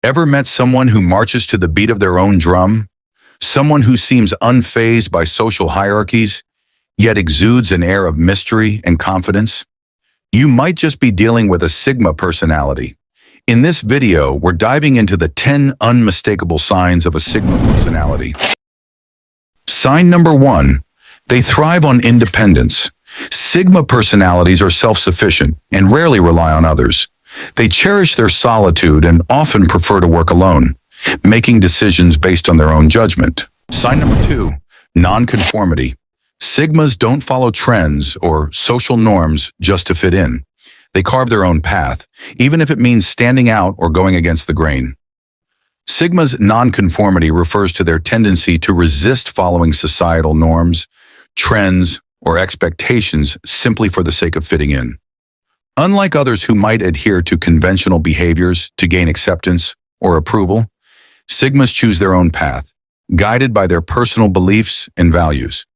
Ever met someone who marches to the beat of their own drum? Someone who seems unfazed by social hierarchies, yet exudes an air of mystery and confidence? You might just be dealing with a Sigma personality. In this video, we're diving into the 10 unmistakable signs of a Sigma personality. Sign number 1. They thrive on independence. Sigma personalities are self-sufficient and rarely rely on others. They cherish their solitude and often prefer to work alone, making decisions based on their own judgment. Sign number 2. Nonconformity. Sigmas don't follow trends or social norms just to fit in. They carve their own path, even if it means standing out or going against the grain. Sigma's nonconformity refers to their tendency to resist following societal norms, trends, or expectations simply for the sake of fitting in. Unlike others who might adhere to conventional behaviors to gain acceptance or approval, Sigmas choose their own path, guided by their personal beliefs and values.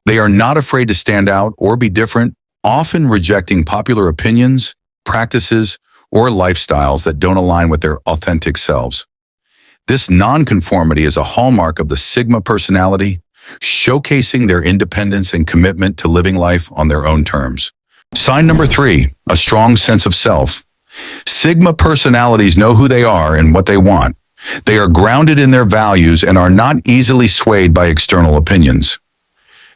They are not afraid to stand out or be different, often rejecting popular opinions, practices, or lifestyles that don't align with their authentic selves. This nonconformity is a hallmark of the Sigma personality, showcasing their independence and commitment to living life on their own terms. Sign number 3, a strong sense of self. Sigma personalities know who they are and what they want. They are grounded in their values and are not easily swayed by external opinions.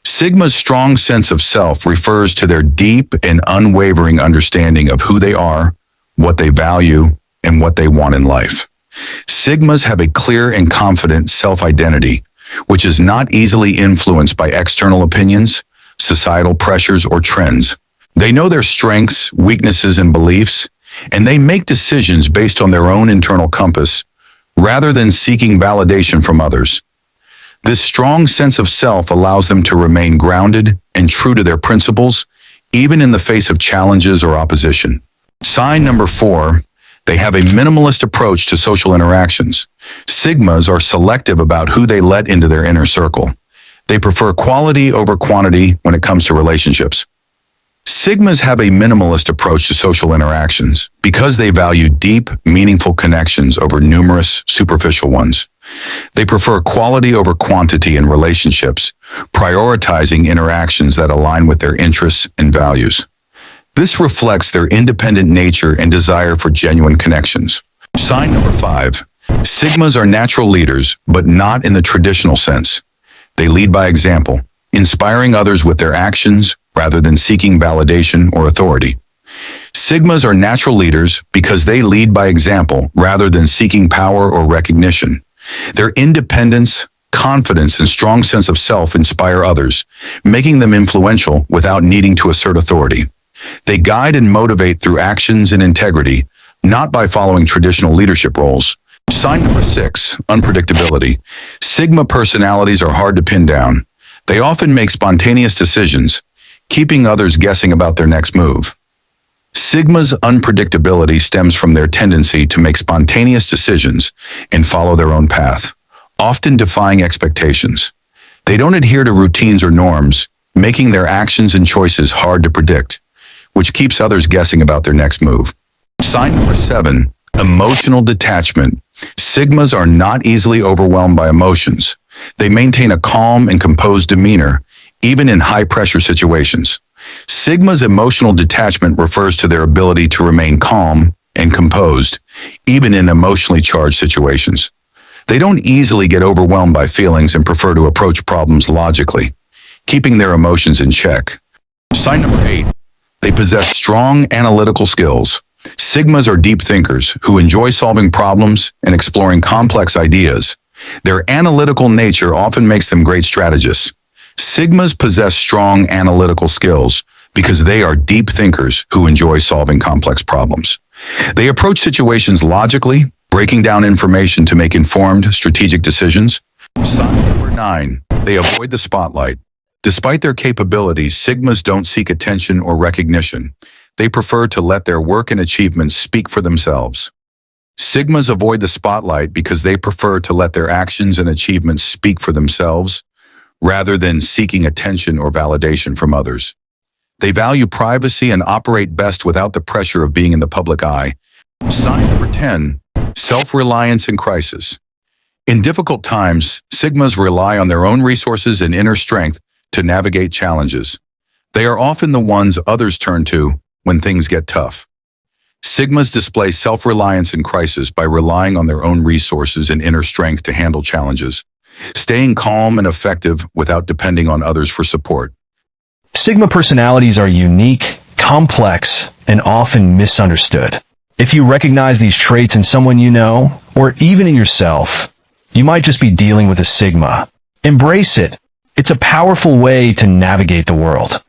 Sigma's strong sense of self refers to their deep and unwavering understanding of who they are, what they value, and what they want in life. Sigmas have a clear and confident self-identity, which is not easily influenced by external opinions, societal pressures, or trends. They know their strengths, weaknesses, and beliefs, and they make decisions based on their own internal compass, rather than seeking validation from others. This strong sense of self allows them to remain grounded and true to their principles, even in the face of challenges or opposition. Sign number 4, they have a minimalist approach to social interactions. Sigmas are selective about who they let into their inner circle. They prefer quality over quantity when it comes to relationships. Sigmas have a minimalist approach to social interactions because they value deep, meaningful connections over numerous, superficial ones. They prefer quality over quantity in relationships, prioritizing interactions that align with their interests and values. This reflects their independent nature and desire for genuine connections. Sign number 5. Sigmas are natural leaders, but not in the traditional sense. They lead by example, inspiring others with their actions rather than seeking validation or authority. Sigmas are natural leaders because they lead by example rather than seeking power or recognition. Their independence, confidence, and strong sense of self inspire others, making them influential without needing to assert authority. They guide and motivate through actions and integrity, not by following traditional leadership roles. Sign number 6, unpredictability. Sigma personalities are hard to pin down. They often make spontaneous decisions, keeping others guessing about their next move. Sigma's unpredictability stems from their tendency to make spontaneous decisions and follow their own path, often defying expectations. They don't adhere to routines or norms, making their actions and choices hard to predict, which keeps others guessing about their next move. Sign number 7, emotional detachment. Sigmas are not easily overwhelmed by emotions. They maintain a calm and composed demeanor, even in high-pressure situations. Sigma's emotional detachment refers to their ability to remain calm and composed, even in emotionally charged situations. They don't easily get overwhelmed by feelings and prefer to approach problems logically, keeping their emotions in check. Sign number 8. They possess strong analytical skills. Sigmas are deep thinkers who enjoy solving problems and exploring complex ideas. Their analytical nature often makes them great strategists. Sigmas possess strong analytical skills because they are deep thinkers who enjoy solving complex problems. They approach situations logically, breaking down information to make informed, strategic decisions. Sign number 9. They avoid the spotlight. Despite their capabilities, Sigmas don't seek attention or recognition. They prefer to let their work and achievements speak for themselves. Sigmas avoid the spotlight because they prefer to let their actions and achievements speak for themselves, rather than seeking attention or validation from others. They value privacy and operate best without the pressure of being in the public eye. Sign number 10, Self-reliance in crisis. In difficult times, Sigmas rely on their own resources and inner strength to navigate challenges. They are often the ones others turn to when things get tough. Sigmas display self-reliance in crisis by relying on their own resources and inner strength to handle challenges, staying calm and effective without depending on others for support. Sigma personalities are unique, complex, and often misunderstood. If you recognize these traits in someone you know, or even in yourself, you might just be dealing with a Sigma. Embrace it. It's a powerful way to navigate the world.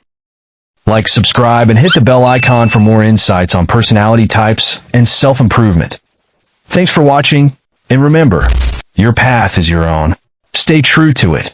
Like, subscribe, and hit the bell icon for more insights on personality types and self-improvement. Thanks for watching, and remember, your path is your own. Stay true to it.